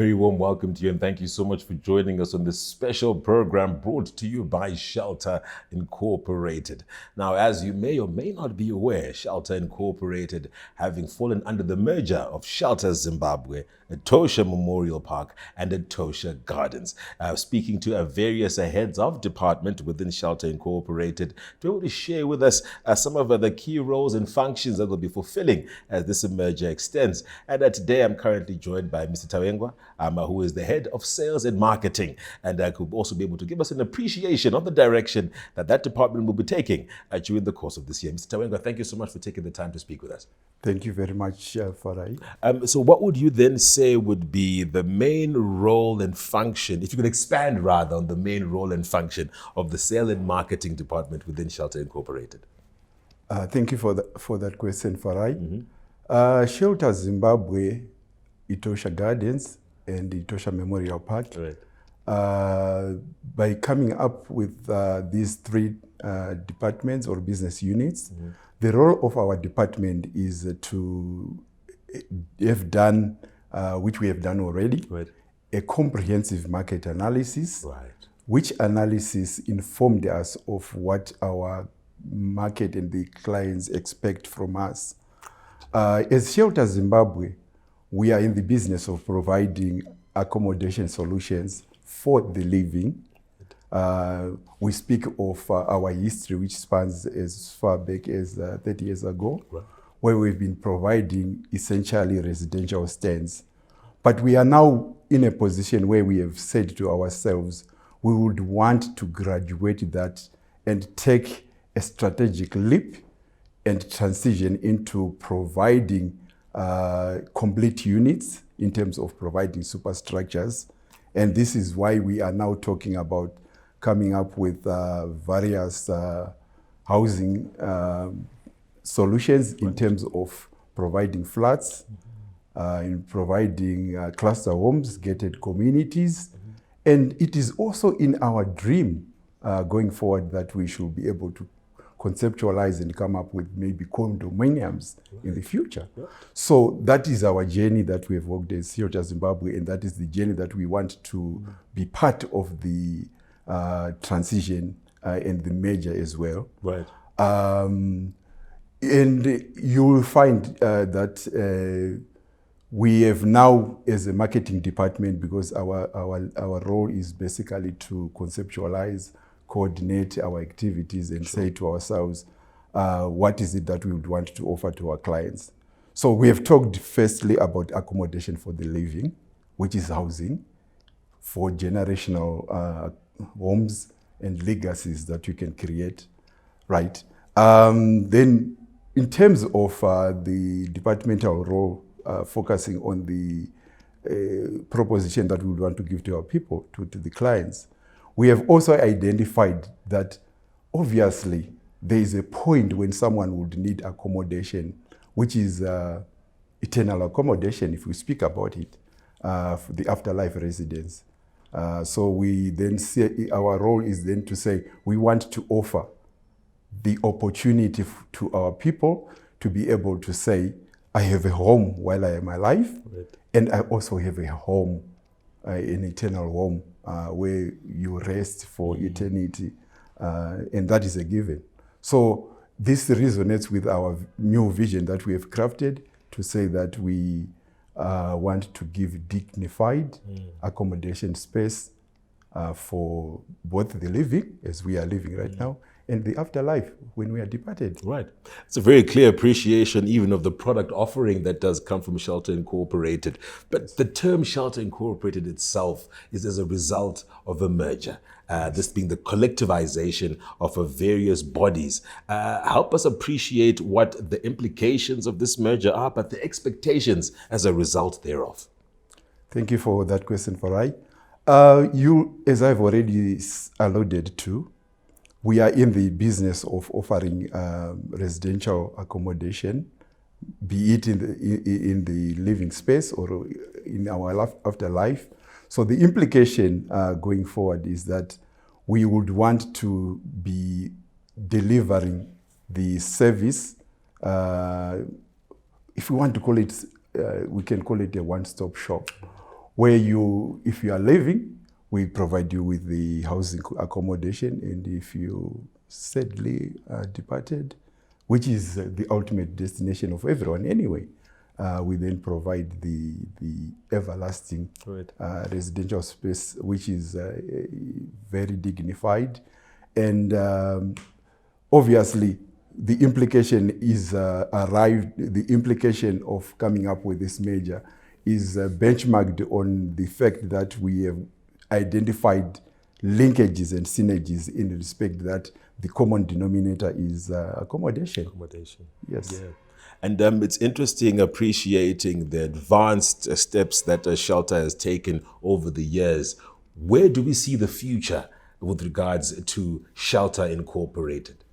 very warm welcome to you, and thank you so much for joining us on this special program brought to you by Shelter Incorporated. Now, as you may or may not be aware, Shelter Incorporated, having fallen under the merger of Shelter Zimbabwe, Etosha Memorial Park, and Etosha Gardens. Speaking to various heads of department within Shelter Incorporated to be able to share with us some of the key roles and functions that they'll be fulfilling as this merger extends. And today I'm currently joined by Mr. Tawengwa, who is the head of sales and marketing, and could also be able to give us an appreciation of the direction that that department will be taking during the course of this year. Mr. Tawengwa, thank you so much for taking the time to speak with us. Thank you very much, Farai. So what would you then say would be the main role and function, if you could expand rather on the main role and function of the sales and marketing department within Shelter Incorporated? Thank you for that question, Farai. Shelter Zimbabwe, Etosha Gardens, and Etosha Memorial Park, right. By coming up with these three departments or business units, the role of our department is to have done, which we have done already, right, a comprehensive market analysis, right, which analysis informed us of what our market and the clients expect from us. As Shelter Zimbabwe, we are in the business of providing accommodation solutions for the living. We speak of our history, which spans as far back as 30 years ago, right, where we've been providing essentially residential stands. But we are now in a position where we have said to ourselves, we would want to graduate that and take a strategic leap and transition into providing complete units in terms of providing superstructures. And this is why we are now talking about coming up with various housing solutions in terms of providing flats, in providing cluster homes, gated communities. And it is also in our dream going forward that we should be able to conceptualize and come up with maybe condominiums, right, in the future. Yeah. So that is our journey that we have worked as Shelter Zimbabwe, and that is the journey that we want to be part of the transition and the merger as well. Right. And you will find that we have now, as a marketing department, because our role is basically to conceptualize, coordinate our activities, and say to ourselves, what is it that we would want to offer to our clients? So we have talked firstly about accommodation for the living, which is housing for generational homes and legacies that you can create, right? Then in terms of the departmental role, focusing on the proposition that we would want to give to our people, to the clients, we have also identified that obviously there is a point when someone would need accommodation, which is eternal accommodation, if we speak about it, for the afterlife residence. So we then see our role is then to say we want to offer the opportunity to our people to be able to say, I have a home while I am alive, right, and I also have a home, an eternal home, where you rest for eternity, and that is a given. So this resonates with our new vision that we have crafted to say that we want to give dignified accommodation space for both the living, as we are living right now, and the afterlife when we are departed. Right. It's a very clear appreciation even of the product offering that does come from Shelter Incorporated. But the term Shelter Incorporated itself is as a result of a merger, this being the collectivization of various bodies. Help us appreciate what the implications of this merger are, but the expectations as a result thereof. Thank you for that question, Farai. You, as I've already alluded to, we are in the business of offering residential accommodation, be it in the living space or in our afterlife. So the implication going forward is that we would want to be delivering the service. If we want to call it, we can call it a one-stop shop, where if you are living, we provide you with the housing accommodation, and if you sadly departed, which is the ultimate destination of everyone anyway, we then provide the everlasting residential space, which is very dignified. And obviously, the implication is the implication of coming up with this measure is benchmarked on the fact that we have identified linkages and synergies in respect that the common denominator is accommodation. Accommodation. Yes. Yeah. And it's interesting appreciating the advanced steps that Shelter has taken over the years. Where do we see the future with regards to Shelter Incorporated?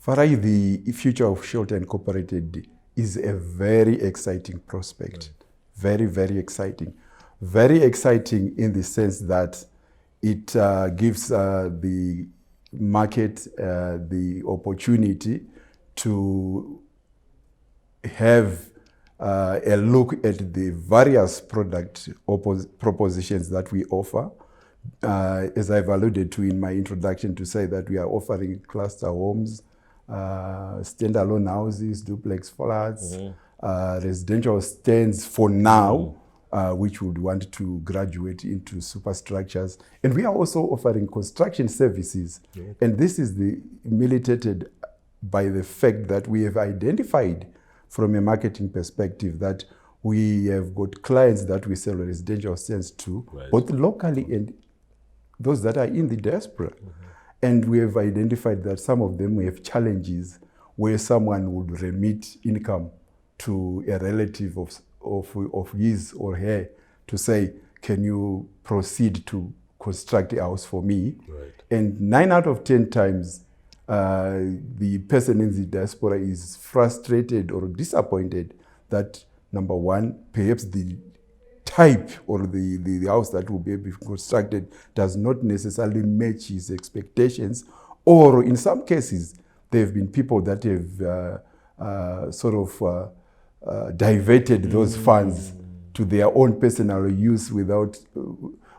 Farai, the future of Shelter Incorporated is a very exciting prospect. Right. Very, very exciting. Very exciting in the sense that it gives the market the opportunity to have a look at the various product propositions that we offer. As I've alluded to in my introduction, to say that we are offering cluster homes, standalone houses, duplex flats, residential stands for now, which would want to graduate into superstructures. And we are also offering construction services. Yeah. And this is militated by the fact that we have identified from a marketing perspective that we have got clients that we sell residential stands to, both locally and those that are in the diaspora. And we have identified that some of them have challenges where someone would remit income to a relative of his or her to say, can you proceed to construct a house for me? Right. And 9 out of 10 times, the person in the diaspora is frustrated or disappointed that, number one, perhaps the type or the house that will be constructed does not necessarily match his expectations, or in some cases, there have been people that have diverted those funds to their own personal use without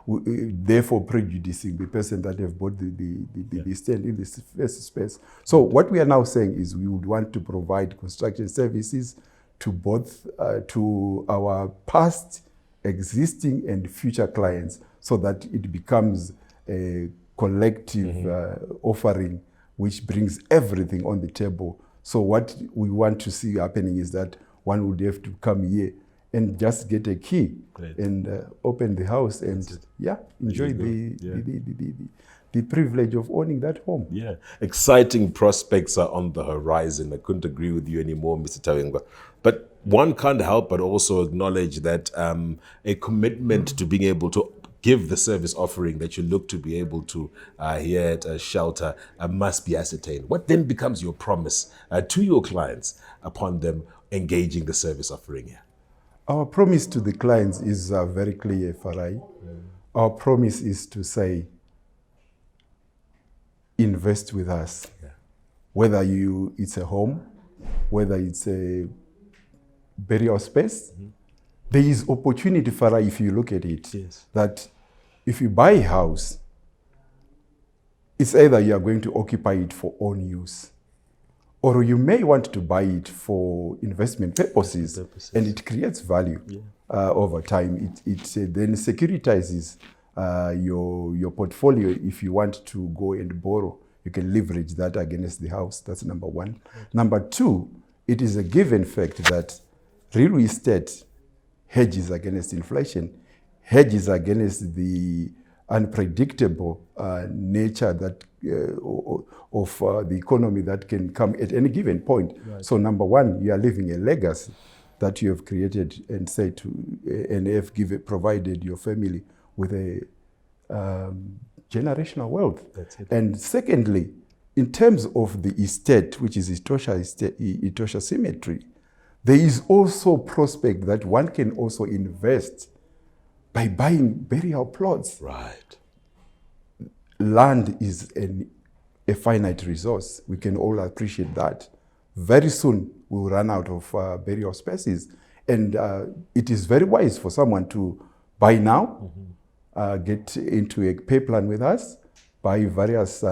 therefore prejudicing the person that have bought the stand in this first space. So what we are now saying is we would want to provide construction services to both to our past, existing and future clients, so that it becomes a collective offering which brings everything on the table. So what we want to see happening is that one would have to come here and just get a key and open the house and enjoy the privilege of owning that home. Yeah, exciting prospects are on the horizon. I couldn't agree with you anymore, Mr. Tawengwa. But one can't help but also acknowledge that a commitment to being able to give the service offering that you look to be able to here at Shelter must be ascertained. What then becomes your promise to your clients upon them engaging the service offering here? Our promise to the clients is very clear, Farai. Our promise is to say, invest with us. Yeah. Whether it's a home, whether it's a burial space, there is opportunity, Farai, if you look at it, that if you buy a house, it's either you are going to occupy it for own use, or you may want to buy it for investment purposes. And it creates value over time. It then securitizes your portfolio. If you want to go and borrow, you can leverage that against the house. That's number one. Number two, it is a given fact that real estate hedges against inflation, hedges against the unpredictable nature that of the economy that can come at any given point. Right. So number one, you are leaving a legacy that you have created and say and have provided your family with a generational wealth. That's it. And secondly, in terms of the estate, which is Etosha Cemetery, there is also prospect that one can also invest by buying burial plots. Right. Land is a finite resource. We can all appreciate that. Very soon, we'll run out of burial spaces. And it is very wise for someone to buy now, get into a pay plan with us, buy various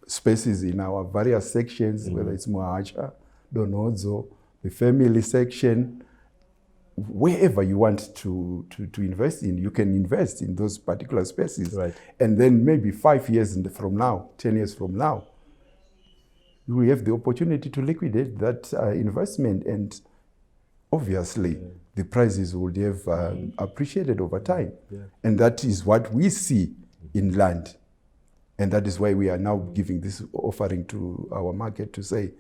spaces in our various sections, whether it's Moacha, Donodzo, the family section, wherever you want to invest in, you can invest in those particular spaces. Right. And then maybe 5 years from now, 10 years from now, you will have the opportunity to liquidate that investment, and obviously the prices would have appreciated over time. And that is what we see in land. And that is why we are now giving this offering to our market to say,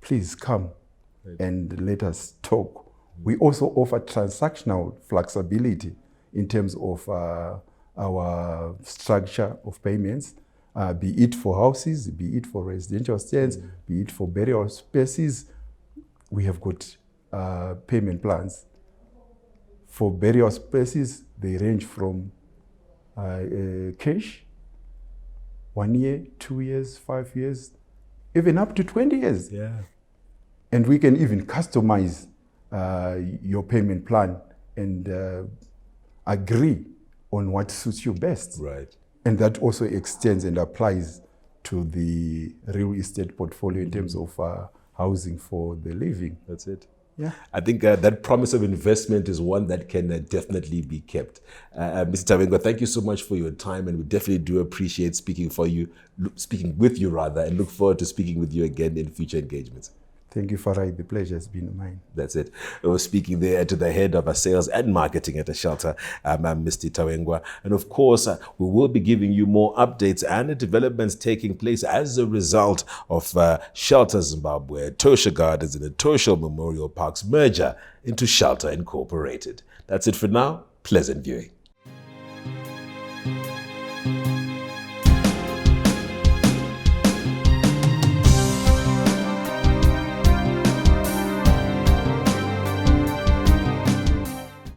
please come and let us talk. We also offer transactional flexibility in terms of our structure of payments, be it for houses, be it for residential stands, be it for burial spaces. We have got payment plans. For burial spaces, they range from cash, 1 year, 2 years, 5 years, even up to 20 years. And we can even customize your payment plan and agree on what suits you best. Right. And that also extends and applies to the real estate portfolio in terms of housing for the living. That's it. Yeah. I think that promise of investment is one that can definitely be kept. Mr. Tawengwa, thank you so much for your time, and we definitely do appreciate speaking with you, and look forward to speaking with you again in future engagements. Thank you, Farai. The pleasure has been mine. That's it. I was speaking there to the head of sales and marketing at the shelter, Mr. Tawengwa. And of course, we will be giving you more updates and developments taking place as a result of Shelter Zimbabwe, Tosha Gardens and the Tosha Memorial Parks merger into Shelter Incorporated. That's it for now. Pleasant viewing.